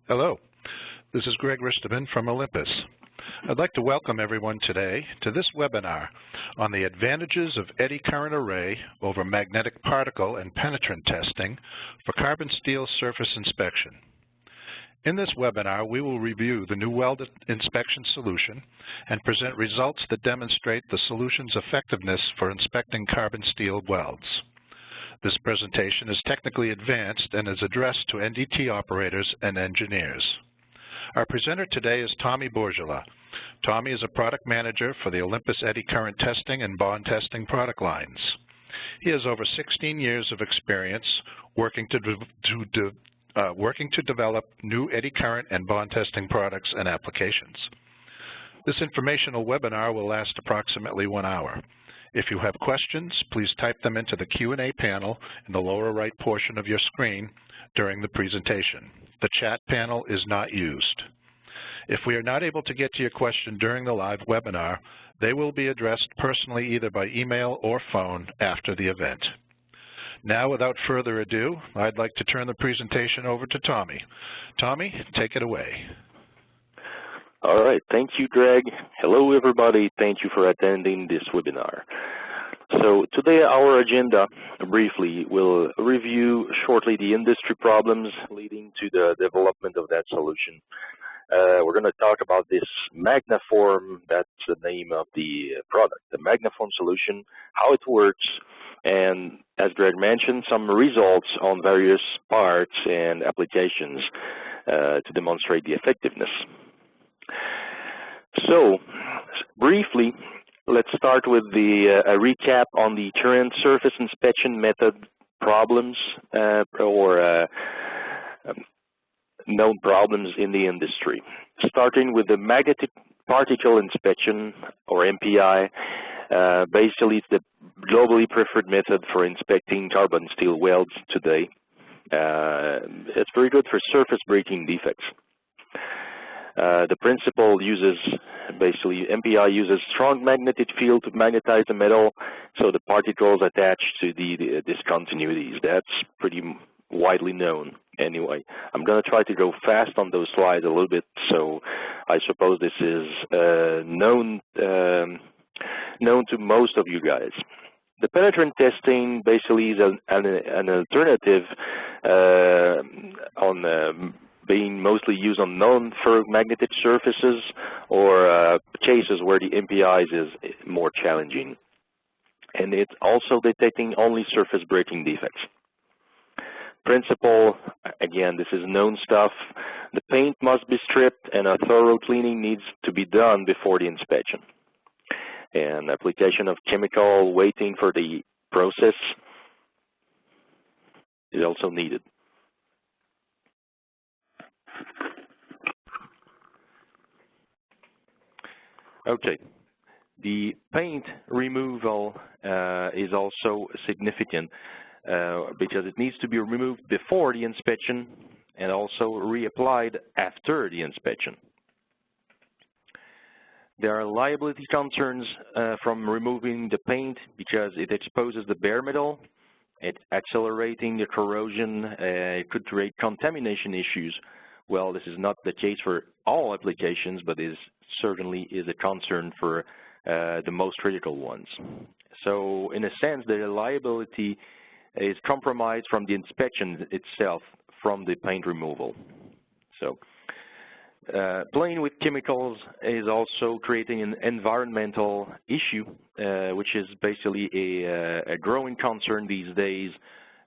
Hello, this is Greg Risterman from Olympus. I'd like to welcome everyone today to this webinar on the advantages of eddy current array over magnetic particle and penetrant testing for carbon steel surface inspection. In this webinar, we will review the new weld inspection solution and present results that demonstrate the solution's effectiveness for inspecting carbon steel welds. This presentation is technically advanced and is addressed to NDT operators and engineers. Our presenter today is Tommy Bourgelat. Tommy is a product manager for the Olympus eddy current testing and bond testing product lines. He has over 16 years of experience working to develop new eddy current and bond testing products and applications. This informational webinar will last approximately 1 hour. If you have questions, please type them into the Q&A panel in the lower right portion of your screen during the presentation. The chat panel is not used. If we are not able to get to your question during the live webinar, they will be addressed personally either by email or phone after the event. Now, without further ado, I'd like to turn the presentation over to Tommy. Tommy, take it away. All right, thank you, Greg. Hello, everybody. Thank you for attending this webinar. So today our agenda, briefly, will review shortly the industry problems leading to the development of that solution. We're going to talk about this Magnaform, that's the name of the product, the Magnaform solution, how it works, and as Greg mentioned, some results on various parts and applications to demonstrate the effectiveness. So, briefly, let's start with a recap on the current surface inspection method problems or known problems in the industry. Starting with the magnetic particle inspection, or MPI, basically it's the globally preferred method for inspecting carbon steel welds today. It's very good for surface breaking defects. The principle uses, basically, MPI uses strong magnetic field to magnetize the metal, so the particles attach to the discontinuities. That's pretty widely known anyway. I'm going to try to go fast on those slides a little bit, so I suppose this is known to most of you guys. The penetrant testing basically is an alternative on being mostly used on non-ferromagnetic surfaces or cases where the MPIs is more challenging. And it's also detecting only surface breaking defects. Principle, again, this is known stuff. The paint must be stripped and a thorough cleaning needs to be done before the inspection. And application of chemical waiting for the process is also needed. Okay, the paint removal is also significant because it needs to be removed before the inspection and also reapplied after the inspection. There are liability concerns from removing the paint because it exposes the bare metal, it's accelerating the corrosion, it could create contamination issues. Well, this is not the case for all applications, but it certainly is a concern for the most critical ones. So, in a sense, the reliability is compromised from the inspection itself, from the paint removal. So, playing with chemicals is also creating an environmental issue, which is basically a growing concern these days,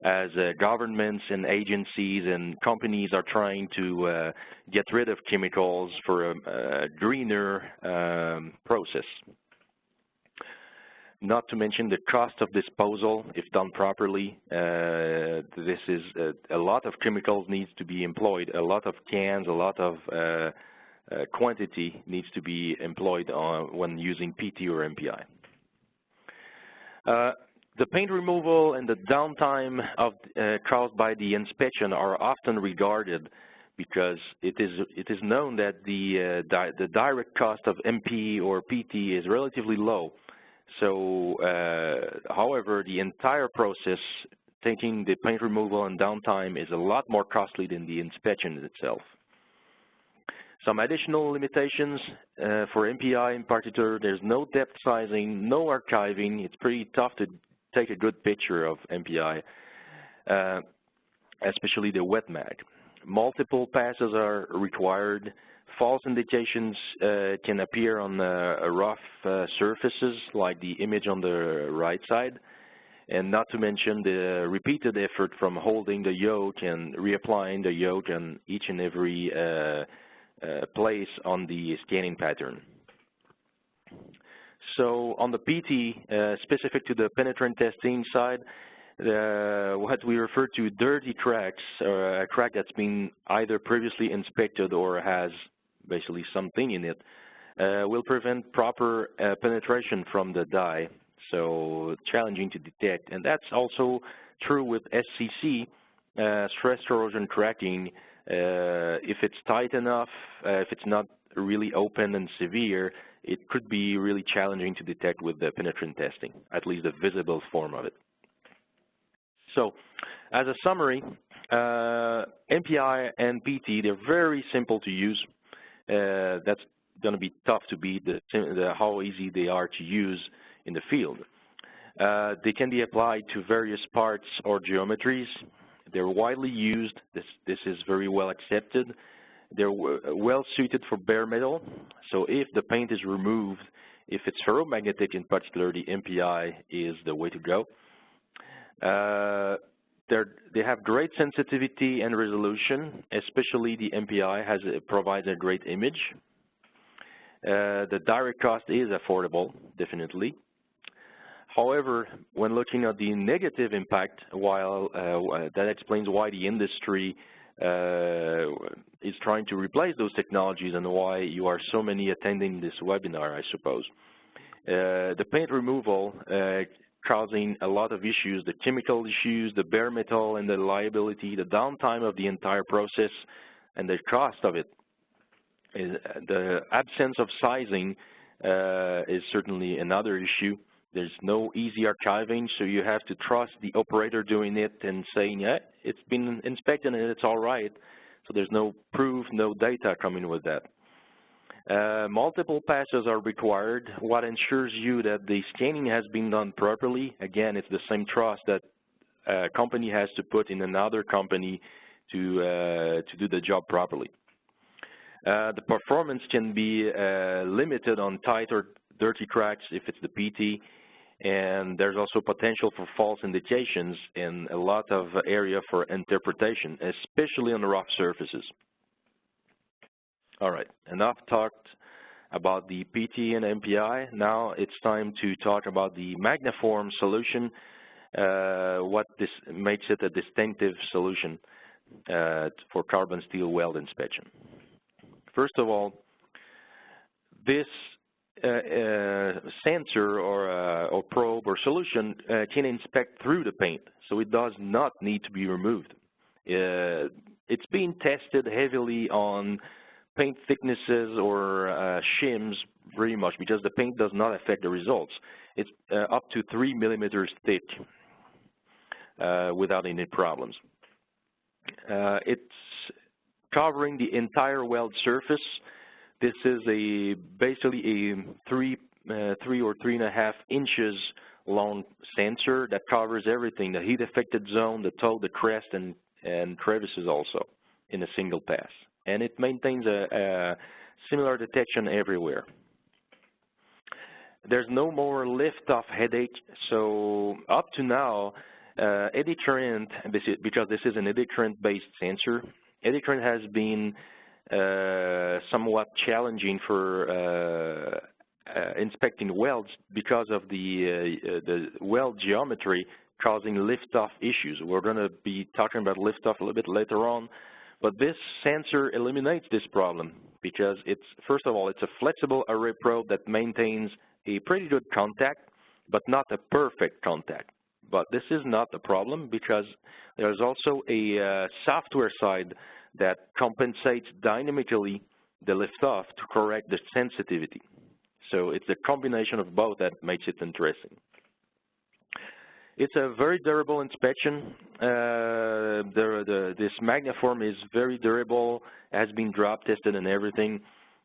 as governments and agencies and companies are trying to get rid of chemicals for a greener process. Not to mention the cost of disposal, if done properly. This is a lot of chemicals needs to be employed, a lot of cans, a lot of quantity needs to be employed when using PT or MPI. The paint removal and the downtime caused by the inspection are often regarded because it is known that the direct cost of MP or PT is relatively low. So, however, the entire process, taking the paint removal and downtime, is a lot more costly than the inspection itself. Some additional limitations for MPI in particular, there's no depth sizing, no archiving. It's pretty tough to take a good picture of MPI, especially the wet mag. Multiple passes are required. False indications can appear on rough surfaces like the image on the right side, and not to mention the repeated effort from holding the yoke and reapplying the yoke on each and every place on the scanning pattern. So on the PT, specific to the penetrant testing side, what we refer to dirty cracks, or a crack that's been either previously inspected or has basically something in it, will prevent proper penetration from the die, so challenging to detect. And that's also true with SCC, stress corrosion cracking. If it's tight enough, if it's not really open and severe, it could be really challenging to detect with the penetrant testing, at least the visible form of it. So, as a summary, MPI and PT, they're very simple to use. That's going to be tough to beat how easy they are to use in the field. They can be applied to various parts or geometries. They're widely used. This is very well accepted. They're well suited for bare metal. So if the paint is removed, if it's ferromagnetic in particular, the MPI is the way to go. They have great sensitivity and resolution, especially the MPI provides a great image. The direct cost is affordable, definitely. However, when looking at the negative impact, while that explains why the industry is trying to replace those technologies and why you are so many attending this webinar, I suppose. The paint removal causing a lot of issues, the chemical issues, the bare metal and the liability, the downtime of the entire process, and the cost of it. The absence of sizing is certainly another issue. There's no easy archiving, so you have to trust the operator doing it and saying, yeah, it's been inspected and it's all right. So there's no proof, no data coming with that. Multiple passes are required. What ensures you that the scanning has been done properly? Again, it's the same trust that a company has to put in another company to do the job properly. The performance can be limited on tight or dirty cracks if it's the PT, and there's also potential for false indications and a lot of area for interpretation, especially on rough surfaces. All right, enough talked about the PT and MPI. Now it's time to talk about the Magnaform solution, what this makes it a distinctive solution for carbon steel weld inspection. First of all, this sensor or probe or solution can inspect through the paint, so it does not need to be removed. It's being tested heavily on paint thicknesses or shims very much because the paint does not affect the results. It's up to 3 millimeters thick without any problems. It's covering the entire weld surface. This is basically a 3 or 3.5 inches long sensor that covers everything, the heat affected zone, the toe, the crest, and crevices also in a single pass. And it maintains a similar detection everywhere. There's no more lift-off headache, so up to now, eddy current, because this is an eddy current-based sensor, eddy current has been somewhat challenging for inspecting welds because of the weld geometry causing lift-off issues. We're going to be talking about lift-off a little bit later on, but this sensor eliminates this problem because it's, first of all, it's a flexible array probe that maintains a pretty good contact, but not a perfect contact. But this is not the problem because there's also a software side that compensates dynamically the lift-off to correct the sensitivity. So it's a combination of both that makes it interesting. It's a very durable inspection. This magneform is very durable, has been drop tested and everything.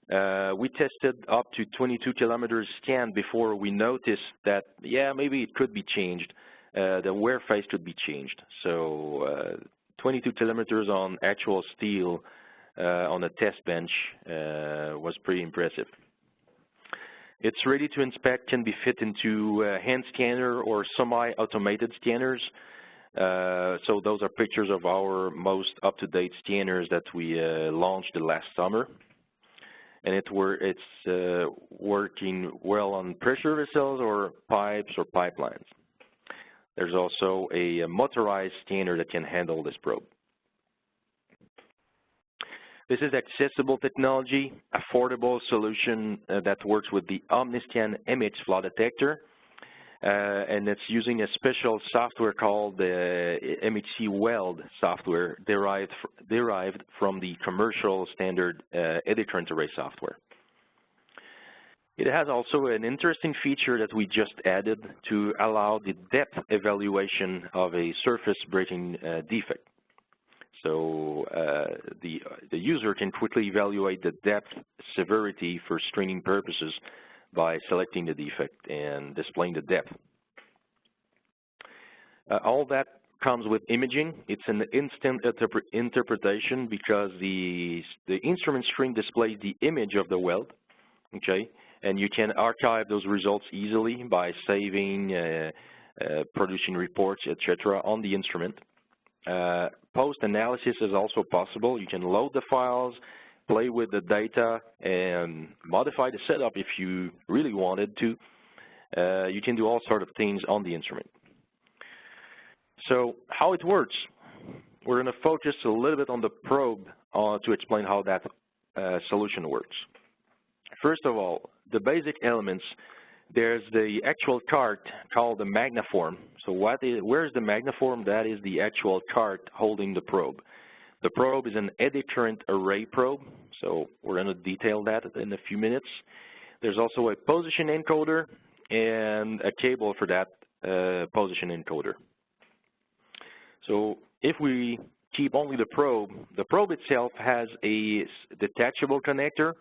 We tested up to 22 kilometers scan before we noticed that, yeah, maybe it could be changed. The wear face could be changed. So 22 kilometers on actual steel on a test bench was pretty impressive. It's ready to inspect, can be fit into hand scanner or semi-automated scanners. So those are pictures of our most up-to-date scanners that we launched last summer. And it's working well on pressure vessels or pipes or pipelines. There's also a motorized scanner that can handle this probe. This is accessible technology, affordable solution that works with the Omniscan image flaw detector, and it's using a special software called the MHC Weld software derived from the commercial standard Eddy current array software. It has also an interesting feature that we just added to allow the depth evaluation of a surface breaking defect. So the user can quickly evaluate the depth severity for screening purposes by selecting the defect and displaying the depth. All that comes with imaging. It's an instant interpretation because the instrument screen displays the image of the weld, okay? And you can archive those results easily by saving, producing reports, etc. on the instrument. Post-analysis is also possible. You can load the files, play with the data, and modify the setup if you really wanted to. You can do all sorts of things on the instrument. So how it works, we're going to focus a little bit on the probe to explain how that solution works. First of all, the basic elements, there's the actual cart called the magneform. So where's the magneform? That is the actual cart holding the probe. The probe is an eddy current array probe, so we're going to detail that in a few minutes. There's also a position encoder and a cable for that position encoder. So if we keep only the probe itself has a detachable connector.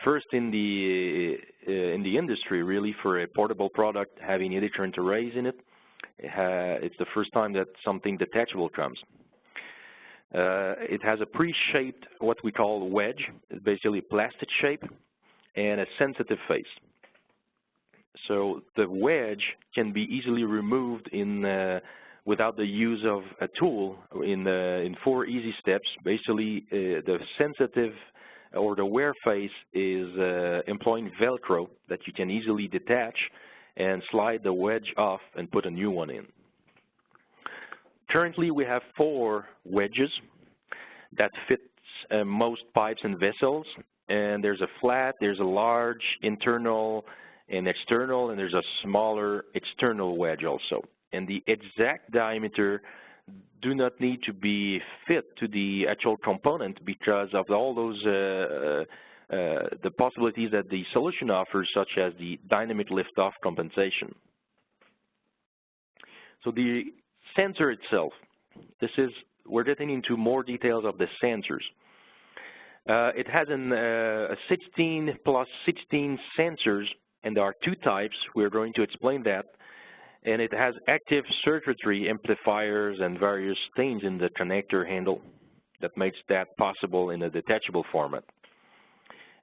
First in the industry, really, for a portable product having eddy current arrays in it, it's the first time that something detachable comes. It has a pre-shaped, what we call wedge, it's basically a plastic shape, and a sensitive face. So the wedge can be easily removed without the use of a tool in 4 easy steps. Basically, the sensitive or the wear face is employing Velcro that you can easily detach and slide the wedge off and put a new one in. Currently, we have 4 wedges that fits most pipes and vessels, and there's a flat, there's a large internal and external, and there's a smaller external wedge also. And the exact diameter do not need to be fit to the actual component because of all those the possibilities that the solution offers, such as the dynamic lift-off compensation. So the sensor itself, we're getting into more details of the sensors. It has a 16 plus 16 sensors, and there are 2 types. We're going to explain that. And it has active circuitry, amplifiers, and various things in the connector handle that makes that possible in a detachable format.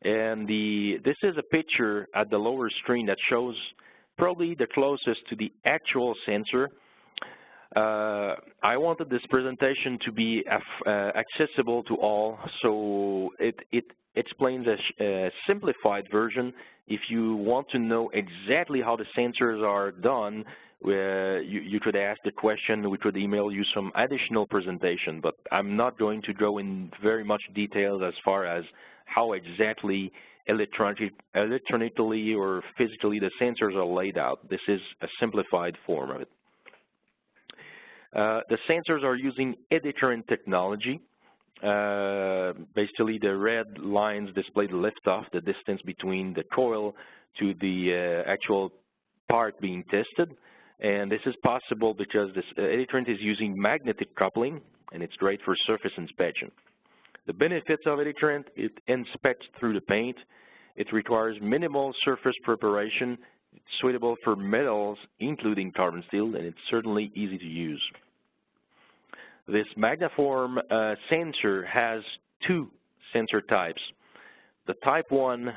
And this is a picture at the lower screen that shows probably the closest to the actual sensor. I wanted this presentation to be accessible to all, so it explains a simplified version. If you want to know exactly how the sensors are done, you could ask the question, we could email you some additional presentation, but I'm not going to go in very much detail as far as how exactly electronically or physically the sensors are laid out. This is a simplified form of it. The sensors are using eddy current technology. Basically, the red lines display the lift-off, the distance between the coil to the actual part being tested. And this is possible because this eddy current is using magnetic coupling, and it's great for surface inspection. The benefits of eddy current: it inspects through the paint, it requires minimal surface preparation, it's suitable for metals, including carbon steel, and it's certainly easy to use. This Magnaform sensor has two sensor types. The type 1,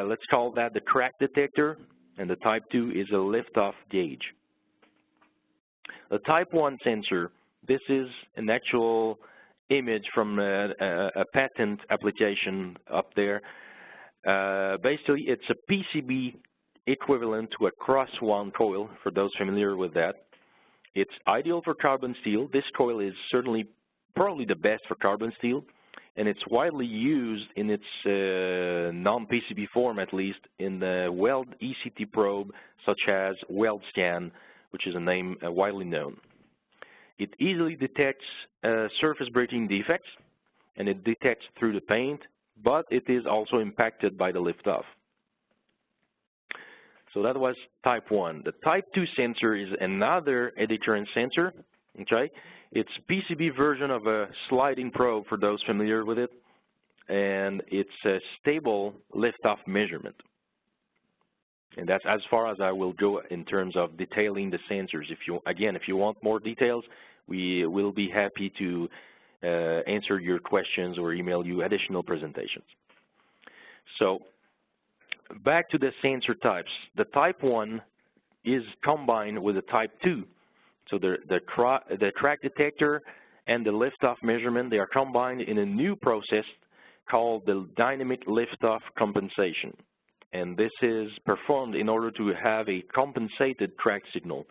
let's call that the crack detector, and the type 2 is a lift-off gauge. The type 1 sensor, this is an actual image from a patent application up there. Basically, it's a PCB equivalent to a cross-wound coil, for those familiar with that. It's ideal for carbon steel. This coil is certainly probably the best for carbon steel, and it's widely used in its non-PCB form, at least, in the weld ECT probe, such as Welds scan, which is a name widely known. It easily detects surface breaking defects, and it detects through the paint, but it is also impacted by the lift-off. So that was type 1. The type 2 sensor is another eddy current sensor, okay? It's a PCB version of a sliding probe, for those familiar with it, and it's a stable lift-off measurement. And that's as far as I will go in terms of detailing the sensors. If you want more details, we will be happy to answer your questions or email you additional presentations. So back to the sensor types. The type 1 is combined with the type 2. So the crack detector and the lift-off measurement, they are combined in a new process called the dynamic lift-off compensation. And this is performed in order to have a compensated crack signal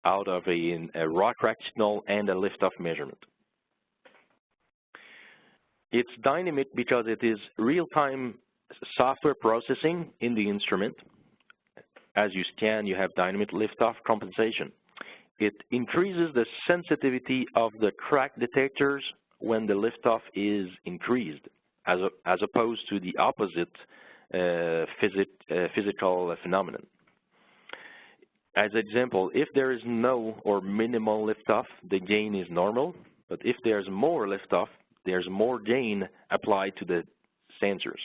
out of a raw crack signal and a lift-off measurement. It's dynamic because it is real-time software processing in the instrument. As you scan, you have dynamic lift-off compensation. It increases the sensitivity of the crack detectors when the lift-off is increased, as opposed to the opposite physical phenomenon. As example, if there is no or minimal lift-off, the gain is normal, but if there's more lift-off, there's more gain applied to the sensors.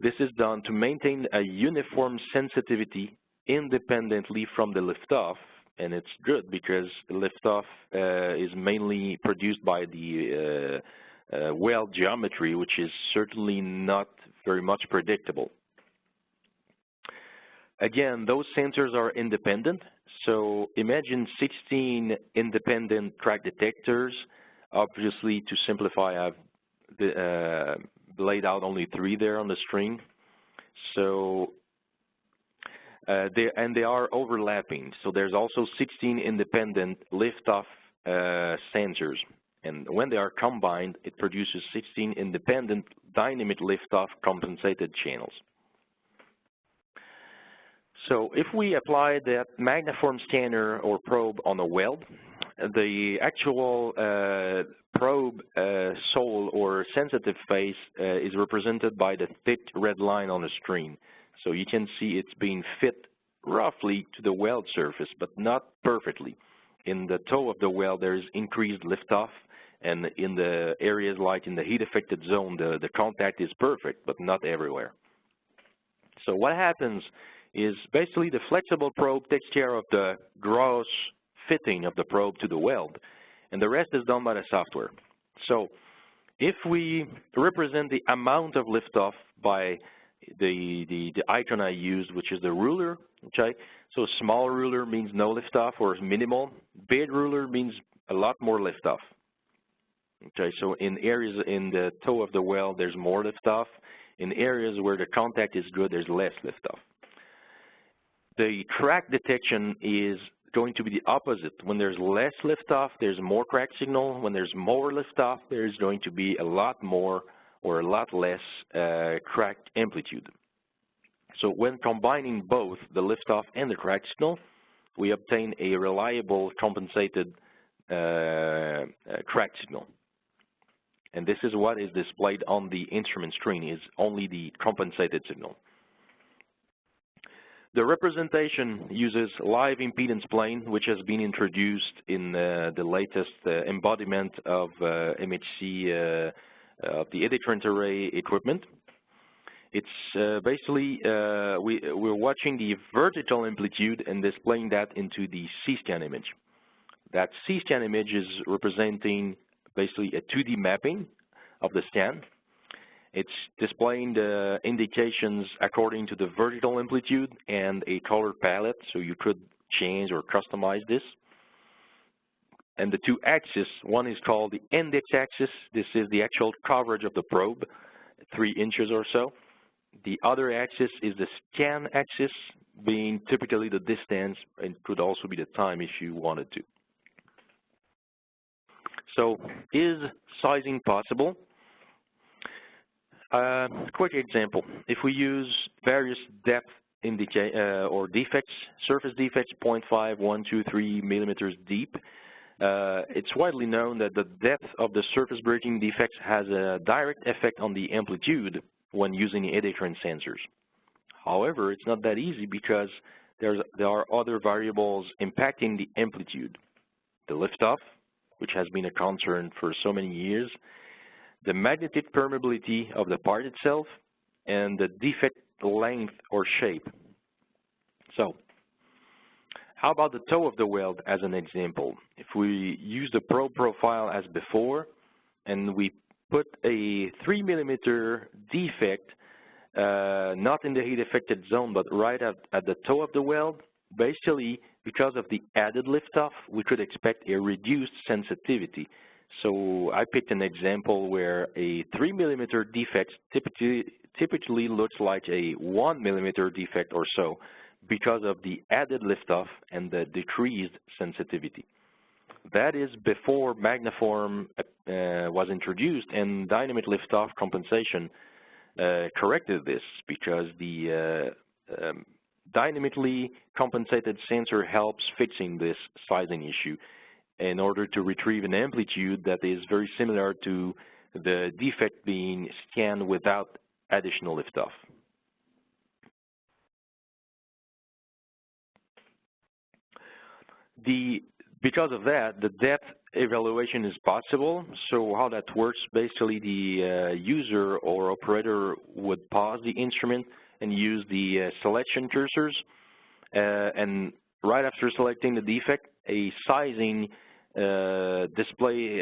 This is done to maintain a uniform sensitivity independently from the lift-off, and it's good because the lift-off is mainly produced by the weld geometry, which is certainly not very much predictable. Again, those sensors are independent, so imagine 16 independent crack detectors. Obviously, to simplify, I've laid out only 3 there on the screen. So they are overlapping. So there's also 16 independent lift-off sensors. And when they are combined, it produces 16 independent dynamic lift-off compensated channels. So if we apply that Magnaform scanner or probe on a weld, the actual probe sole or sensitive face is represented by the thick red line on the screen. So you can see it's being fit roughly to the weld surface, but not perfectly. In the toe of the weld, there is increased liftoff, and in the areas like in the heat-affected zone, the contact is perfect, but not everywhere. So what happens is basically the flexible probe takes care of the gross fitting of the probe to the weld, and the rest is done by the software. So if we represent the amount of liftoff by the icon I used, which is the ruler, okay? So small ruler means no liftoff or minimal. Big ruler means a lot more liftoff. Okay, so in areas in the toe of the weld, there's more liftoff. In areas where the contact is good, there's less liftoff. The crack detection is going to be the opposite. When there's less liftoff, there's more crack signal. When there's more liftoff, there's going to be a lot more or a lot less crack amplitude. So when combining both the liftoff and the crack signal, we obtain a reliable compensated crack signal. And this is what is displayed on the instrument screen, is only the compensated signal. The representation uses live impedance plane, which has been introduced in the latest embodiment of MHC of the Eddy current array equipment. It's basically, we're watching the vertical amplitude and displaying that into the C-scan image. That C-scan image is representing basically a 2D mapping of the scan. It's displaying the indications according to the vertical amplitude and a color palette, so you could change or customize this. And the two axes, one is called the index axis. This is the actual coverage of the probe, 3 inches or so. The other axis is the scan axis, being typically the distance, and could also be the time if you wanted to. So, is sizing possible? Quick example. If we use various depth or defects, surface defects, 0.5, 1, 2, 3 millimeters deep, it's widely known that the depth of the surface breaking defects has a direct effect on the amplitude when using the Eddy current sensors. However, it's not that easy because there are other variables impacting the amplitude. The liftoff, which has been a concern for so many years, the magnetic permeability of the part itself, and the defect length or shape. So, how about the toe of the weld as an example? If we use the probe profile as before, and we put a 3 millimeter defect, not in the heat affected zone, but right at the toe of the weld, basically, because of the added liftoff, we could expect a reduced sensitivity. So I picked an example where a 3 millimeter defect typically looks like a 1 millimeter defect or so because of the added liftoff and the decreased sensitivity. That is before Magnaform was introduced, and dynamic liftoff compensation corrected this because the dynamically compensated sensor helps fixing this sizing issue in order to retrieve an amplitude that is very similar to the defect being scanned without additional liftoff. Because of that, the depth evaluation is possible. So how that works, basically the user or operator would pause the instrument and use the selection cursors. And right after selecting the defect, a sizing display,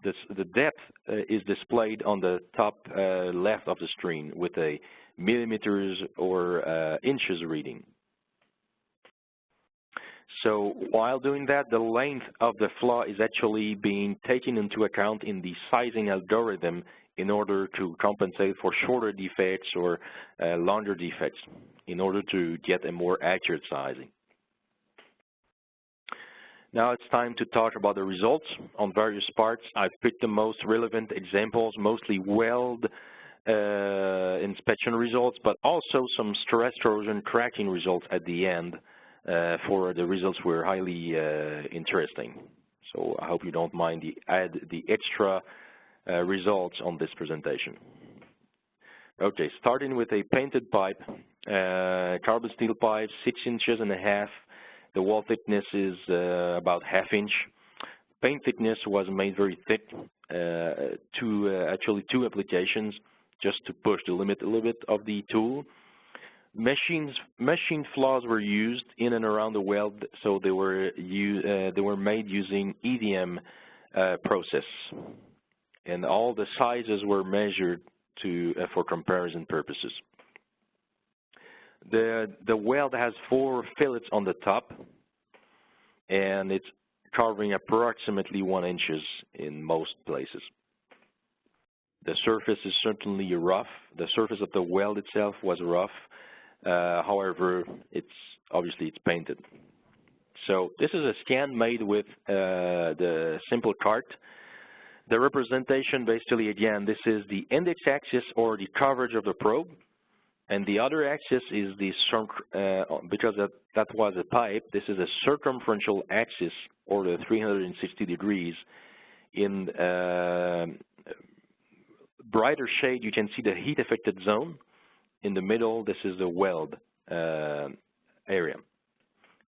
the depth is displayed on the top left of the screen with a millimeters or inches reading. So while doing that, the length of the flaw is actually being taken into account in the sizing algorithm in order to compensate for shorter defects or longer defects in order to get a more accurate sizing. Now it's time to talk about the results on various parts. I've picked the most relevant examples, mostly weld inspection results, but also some stress corrosion cracking results at the end. For the results were highly interesting. So I hope you don't mind the extra results on this presentation. Okay, starting with a painted pipe, carbon steel pipe, 6.5 inches. The wall thickness is about 1/2 inch. Paint thickness was made very thick, actually two applications, just to push the limit a little bit of the tool. Machine flaws were used in and around the weld, so they were made using EDM process, and all the sizes were measured for comparison purposes. The weld has 4 fillets on the top, and it's covering approximately 1 inch in most places. The surface is certainly rough. The surface of the weld itself was rough. However, obviously it's painted. So this is a scan made with the simple cart. The representation, basically, again, this is the index axis or the coverage of the probe, and the other axis is the because that was a pipe. This is a circumferential axis, or the 360 degrees. In brighter shade, you can see the heat affected zone. in the middle, this is the weld area.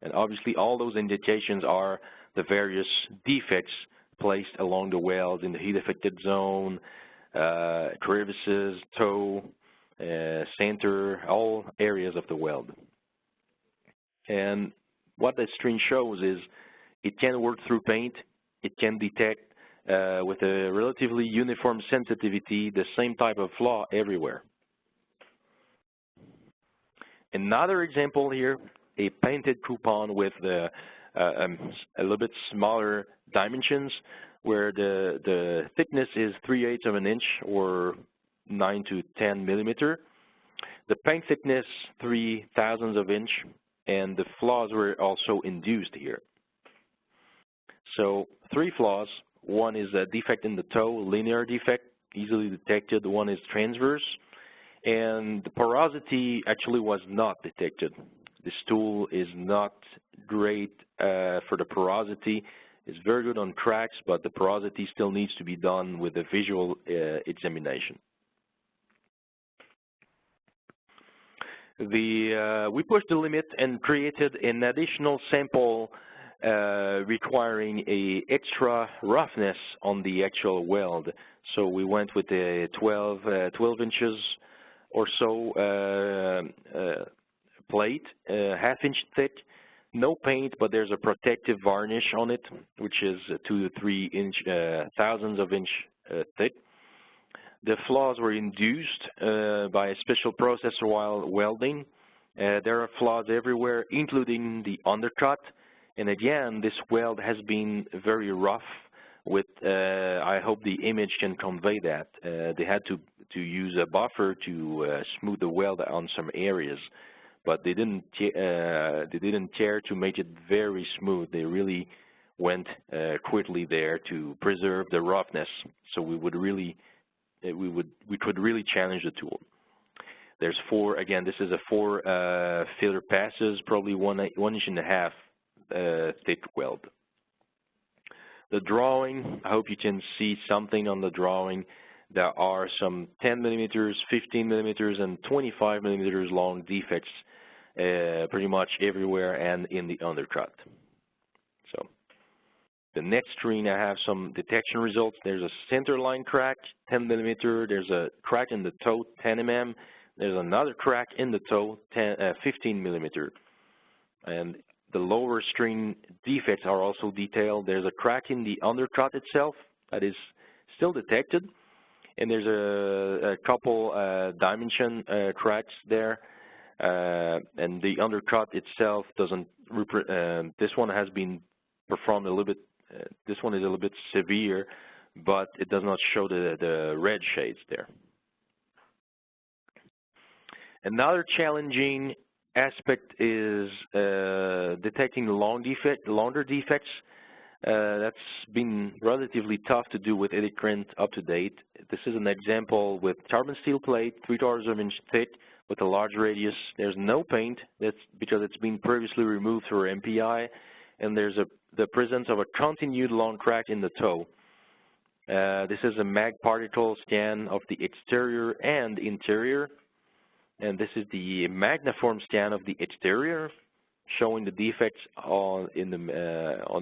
And obviously all those indentations are the various defects placed along the weld in the heat affected zone, crevices, toe, center, all areas of the weld. And what that screen shows is it can work through paint, it can detect with a relatively uniform sensitivity the same type of flaw everywhere. Another example here, a painted coupon with a little bit smaller dimensions where the thickness is 3/8 of an inch or 9 to 10 millimeter. The paint thickness 3/1000 of inch, and the flaws were also induced here. So 3 flaws. One is a defect in the toe, linear defect, easily detected. One is transverse, and the porosity actually was not detected. This tool is not great for the porosity. It's very good on cracks, but the porosity still needs to be done with a visual examination. We pushed the limit and created an additional sample requiring a extra roughness on the actual weld. So we went with a 12 inches or so plate, half-inch thick, no paint, but there's a protective varnish on it, which is 2 to 3 thousandths of inch thick. The flaws were induced by a special process while welding. There are flaws everywhere, including the undercut. And again, this weld has been very rough with, I hope the image can convey that. They had to use a buffer to smooth the weld on some areas, but they didn't care to make it very smooth. They really went quickly there to preserve the roughness, so we could really challenge the tool. There's 4, again, this is a 4 filler passes, probably 1.5 inches thick weld. The drawing, I hope you can see something on the drawing. There are some 10 millimeters, 15 millimeters, and 25 millimeters long defects pretty much everywhere and in the undercut. So the next screen, I have some detection results. There's a center line crack, 10 millimeter. There's a crack in the toe, 10 mm. There's another crack in the toe, 15 millimeter. And the lower string defects are also detailed. There's a crack in the undercut itself that is still detected, and there's a couple dimension cracks there, and the undercut itself doesn't. This one has been performed a little bit. This one is a little bit severe, but it does not show the red shades there. Another challenging aspect is detecting longer defects. That's been relatively tough to do with Eddy current up to date. This is an example with carbon steel plate, 3/4 of an inch thick with a large radius. There's no paint. That's because it's been previously removed through MPI, and there's the presence of a continued long crack in the toe. This is a mag particle scan of the exterior and interior. And this is the magniform scan of the exterior, showing the defects on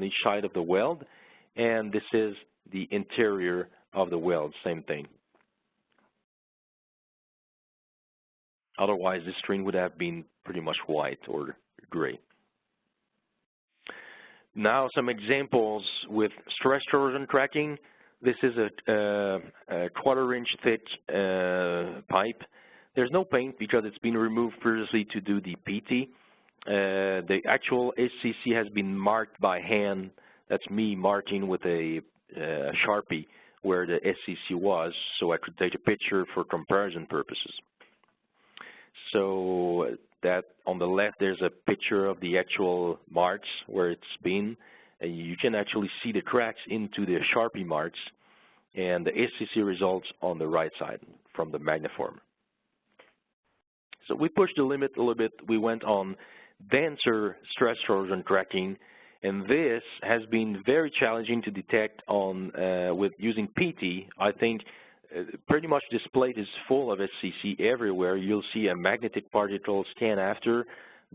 each side of the weld, and this is the interior of the weld, same thing. Otherwise, this screen would have been pretty much white or gray. Now, some examples with stress torsion cracking. This is a 1/4 inch thick pipe. There's no paint because it's been removed previously to do the PT. The actual SCC has been marked by hand. That's me marking with a Sharpie where the SCC was, so I could take a picture for comparison purposes. So that on the left, there's a picture of the actual marks where it's been. And you can actually see the cracks into the Sharpie marks, and the SCC results on the right side from the magniform. So we pushed the limit a little bit. We went on denser stress torsion cracking, and this has been very challenging to detect on with using PT. I think pretty much this plate is full of SCC everywhere. You'll see a magnetic particle scan after.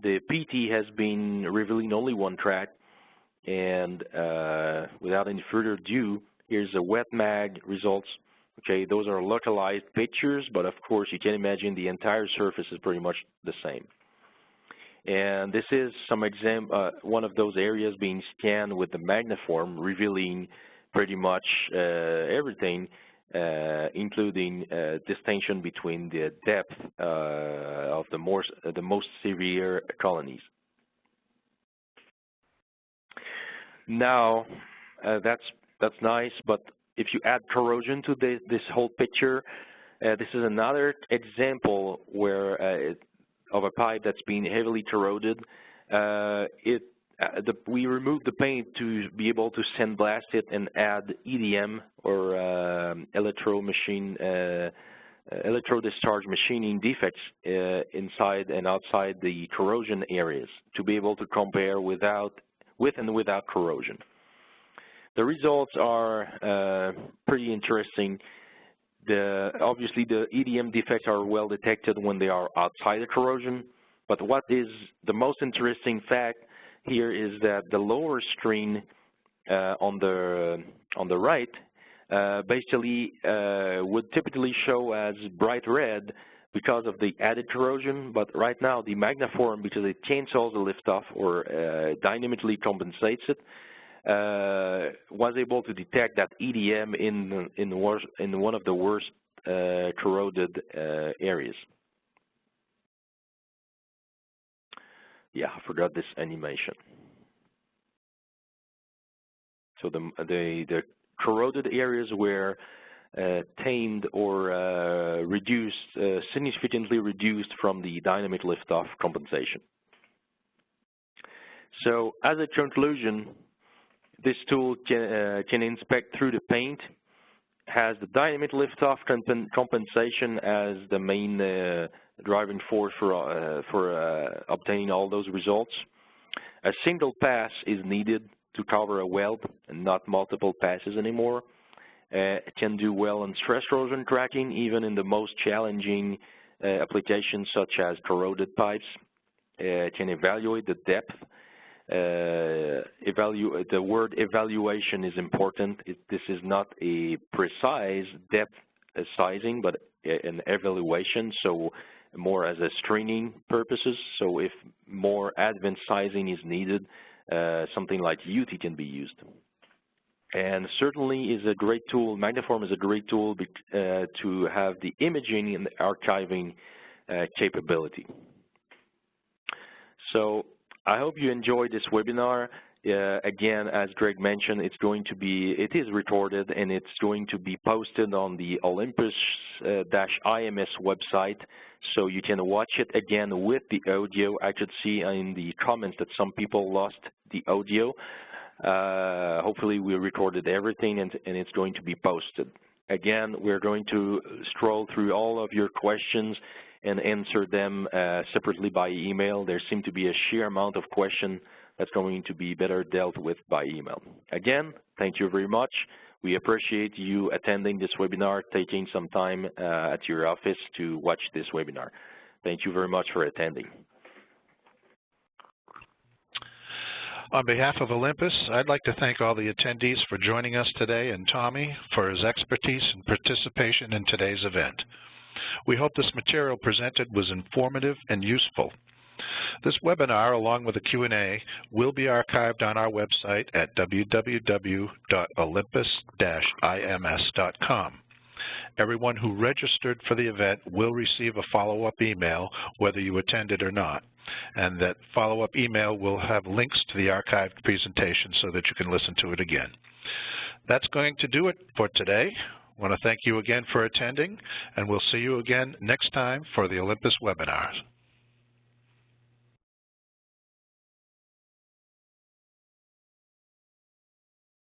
The PT has been revealing only one track, and without any further ado, here's a wet mag results. Okay, those are localized pictures, but of course you can imagine the entire surface is pretty much the same. And this is some one of those areas being scanned with the magniform, revealing pretty much everything, including distinction between the depth of the most severe colonies. Now, that's nice, but if you add corrosion to this whole picture, this is another example where of a pipe that's been heavily corroded. We removed the paint to be able to sandblast it and add EDM or electro-discharge machining defects inside and outside the corrosion areas to be able to compare with and without corrosion. The results are pretty interesting. Obviously, the EDM defects are well detected when they are outside the corrosion, but what is the most interesting fact here is that the lower screen on the right basically would typically show as bright red because of the added corrosion, but right now the magniform, because it cancels the liftoff or dynamically compensates it, was able to detect that EDM in one of the worst corroded areas. Yeah, I forgot this animation. So the corroded areas were tamed or reduced, significantly reduced from the dynamic liftoff compensation. So as a conclusion, this tool can inspect through the paint, has the dynamic liftoff compensation as the main driving force for obtaining all those results. A single pass is needed to cover a weld and not multiple passes anymore. It can do well on stress corrosion tracking, even in the most challenging applications such as corroded pipes. It can evaluate the depth. The word evaluation is important. This is not a precise depth sizing, but an evaluation, so more as a screening purposes. So if more advanced sizing is needed, something like UT can be used. And certainly is a great tool, magniform is a great tool to have the imaging and the archiving capability. So I hope you enjoyed this webinar. Again, as Greg mentioned, it is recorded and it's going to be posted on the Olympus-IMS website, so you can watch it again with the audio. I could see in the comments that some people lost the audio. Hopefully we recorded everything and it's going to be posted. Again, we're going to scroll through all of your questions and answer them separately by email. There seem to be a sheer amount of questions that's going to be better dealt with by email. Again, thank you very much. We appreciate you attending this webinar, taking some time at your office to watch this webinar. Thank you very much for attending. On behalf of Olympus, I'd like to thank all the attendees for joining us today and Tommy for his expertise and participation in today's event. We hope this material presented was informative and useful. This webinar, along with a Q&A, will be archived on our website at www.olympus-ims.com. Everyone who registered for the event will receive a follow-up email, whether you attended or not. And that follow-up email will have links to the archived presentation so that you can listen to it again. That's going to do it for today. I want to thank you again for attending, and we'll see you again next time for the Olympus webinars.